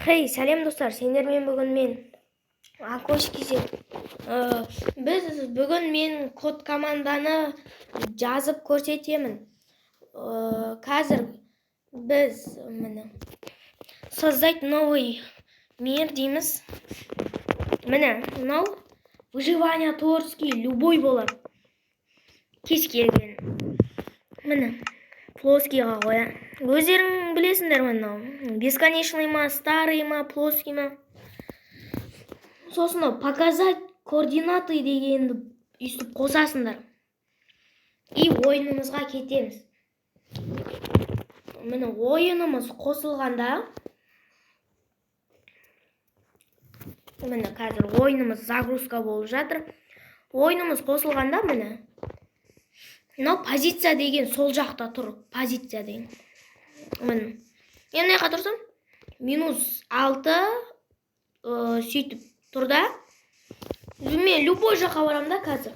Hey, сәлем достар, сендермен бүгін мен Акош кезек. Біз бүгін мен код команданы жазып көрсетемін. Қазір біз создать новый мир дейміз. Міне, мынау выживание творческий любой болады. Кез келген. Міне, плоскийға қоя. Өздерің білесіңдер мынау. Бесконечный ма, старый ма, плоский ма. Сосын показать координаты дегенді үстіп қосасыңдар. И ойынымызға кетеміз. Міне ойынымыз қосылғанда, міне қазір ойынымыз загрузка болып жатыр. Ойынымыз қосылғанда міне мынау позиция деген сол жақта тұр. Позиция деген. Міне. Мен не қатырсам? -6 сөйтіп тұр да. Мен любой жаққа барам да қазір.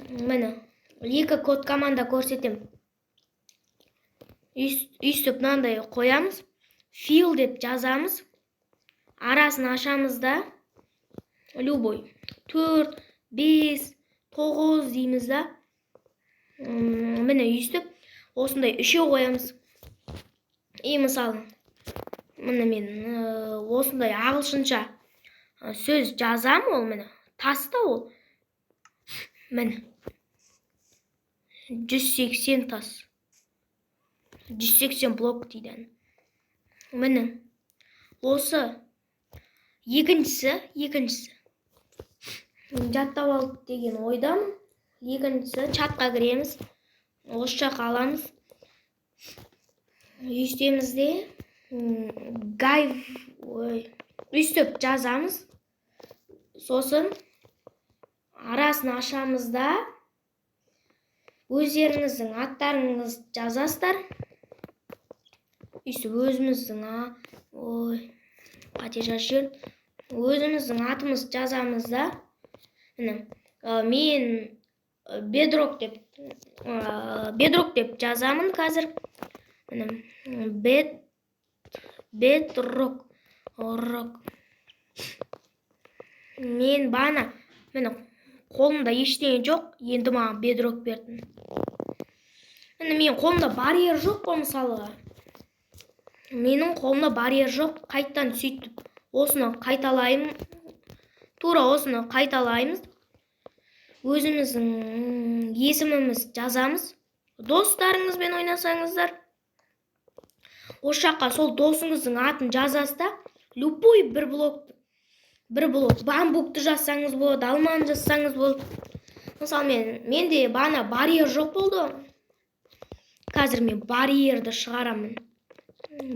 Міне. Екі код команда көрсетем. Үстіп мынандай қоямыз. Fill деп жазамыз. Арасын ашамыз да. Любой. 4, 5, 9 дейміз да. Міне үстіп. Осындай үшеу қоямыз. И мысалы, міне мен осындай ағылшынша сөз жазам, ол міне таста ол. Міне 180 тас. 180 блок дейді. Міне осы екіншісі. Жаттап алып деген ойдамын. Екіншісі чатқа кіреміз. Осы жаққа аламыз. Үстемізде үстіп жазамыз. Сосын арасын ашамыз да өздеріңіздің аттарыңыз жазасыздар. Үстіп өзіміздің өзіміздің атымыз жазамыз да. Мен bedrock деп жазамын қазір. Bedrock. Мен бана, қолымда ештеңе жоқ, енді маған bedrock бердім. Мен қолымда барьер жоқ қой мысалыға. Менің қолымда барьер жоқ, қайттан сөйтіп осыны қайталаймын. Тура осыны қайталаймыз. Өзіміздің есіміміз жазамыз. Достарыңызбен ойнасаңыздар, осы жаққа сол досыңыздың атын жазасыз да, любой бір блок бамбукты жазсаңыз болады, алманы жазсаңыз болады. Мысалы менде бана барьер жоқ болды. Қазір мен барьерді шығарамын.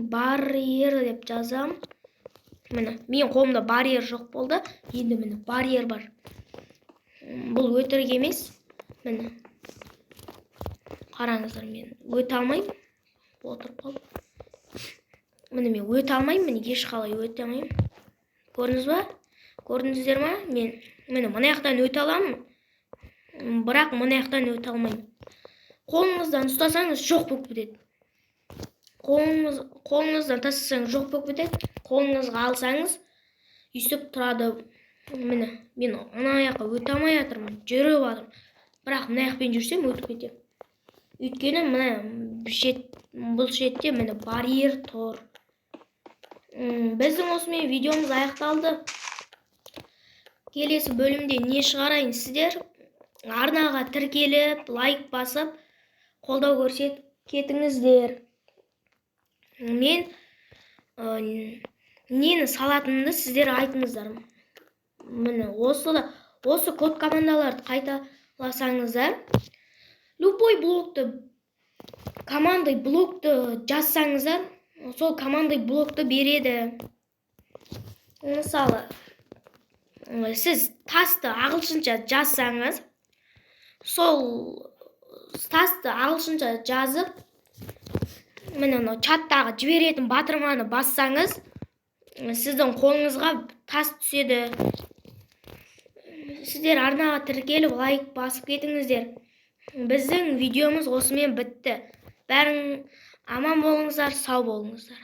Барьер деп жазам. Міне, мен қолымда барьер жоқ болды. Енді міне барьер бар. Бұл өтірік емес. Міне. Қараңыздар, мен өте алмаймын. Отырып қалып. Міне мен өте алмаймын. Міне ешқалай өте алмаймын. Көрдіңіз ба? Көрдіңіздер ма? Мен мына жақтан өте аламын. Бірақ мына жақтан өте алмаймын. Қолыңыздан ұстасаңыз жоқ болып кетеді. Қолыңыздан тастасаңыз жоқ болып кетеді. Қолыңызға алсаңыз үстіп тұрады. Міне мен ана жаққа өте алмай жатырмын. Жүріп жатырмын. Бірақ мына жақпен жүрсем өтіп кетемін. Өйткені бұл шетте міне барьер тұр. Біздің осымен видеомыз аяқталды. Келесі бөлімде не шығарайын сіздер? Арнаға тіркеліп, лайк басып, қолдау көрсетіп кетіңіздер. Мен нені салатынымды сіздер айтыңыздар. Міне осы код командаларды қайталасаңыздар, любой командай блокты жазсаңыздар, сол командай блокты береді. Мысалы, сіз тасты ағылшынша жазсаңыз, сол тасты ағылшынша жазып, міне чаттағы жіберетін батырманы бассаңыз, сіздің қолыңызға тас түседі. Сіздер арнаға тіркеліп, лайк басып кетіңіздер. Біздің видеомыз осымен бітті. Бәрің аман болыңыздар, сау болыңыздар.